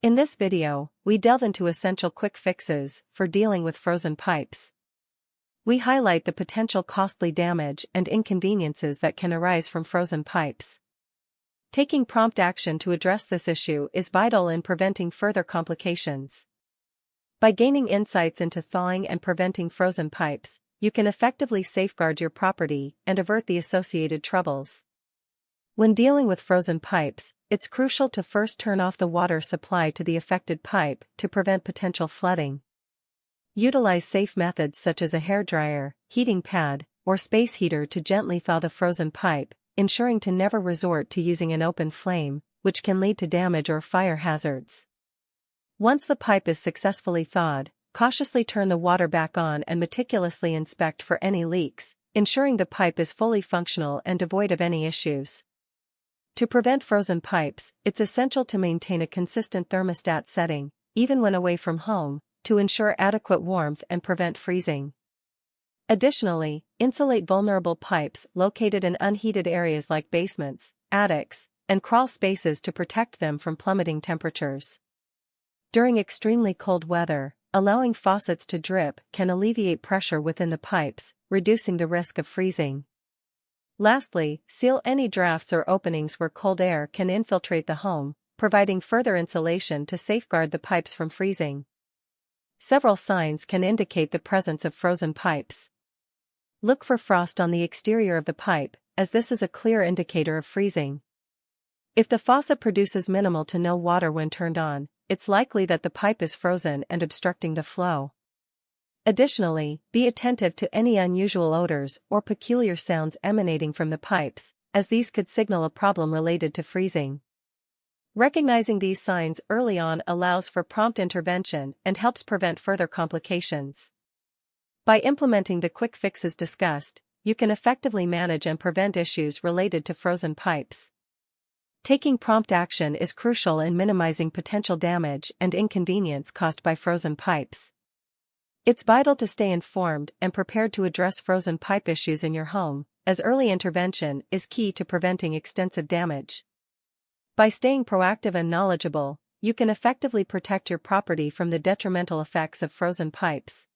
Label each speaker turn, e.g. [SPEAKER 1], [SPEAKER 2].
[SPEAKER 1] In this video, we delve into essential quick fixes for dealing with frozen pipes. We highlight the potential costly damage and inconveniences that can arise from frozen pipes. Taking prompt action to address this issue is vital in preventing further complications. By gaining insights into thawing and preventing frozen pipes, you can effectively safeguard your property and avert the associated troubles. When dealing with frozen pipes, it's crucial to first turn off the water supply to the affected pipe to prevent potential flooding. Utilize safe methods such as a hairdryer, heating pad, or space heater to gently thaw the frozen pipe, ensuring to never resort to using an open flame, which can lead to damage or fire hazards. Once the pipe is successfully thawed, cautiously turn the water back on and meticulously inspect for any leaks, ensuring the pipe is fully functional and devoid of any issues. To prevent frozen pipes, it's essential to maintain a consistent thermostat setting, even when away from home, to ensure adequate warmth and prevent freezing. Additionally, insulate vulnerable pipes located in unheated areas like basements, attics, and crawl spaces to protect them from plummeting temperatures. During extremely cold weather, allowing faucets to drip can alleviate pressure within the pipes, reducing the risk of freezing. Lastly, seal any drafts or openings where cold air can infiltrate the home, providing further insulation to safeguard the pipes from freezing. Several signs can indicate the presence of frozen pipes. Look for frost on the exterior of the pipe, as this is a clear indicator of freezing. If the faucet produces minimal to no water when turned on, it's likely that the pipe is frozen and obstructing the flow. Additionally, be attentive to any unusual odors or peculiar sounds emanating from the pipes, as these could signal a problem related to freezing. Recognizing these signs early on allows for prompt intervention and helps prevent further complications. By implementing the quick fixes discussed, you can effectively manage and prevent issues related to frozen pipes. Taking prompt action is crucial in minimizing potential damage and inconvenience caused by frozen pipes. It's vital to stay informed and prepared to address frozen pipe issues in your home, as early intervention is key to preventing extensive damage. By staying proactive and knowledgeable, you can effectively protect your property from the detrimental effects of frozen pipes.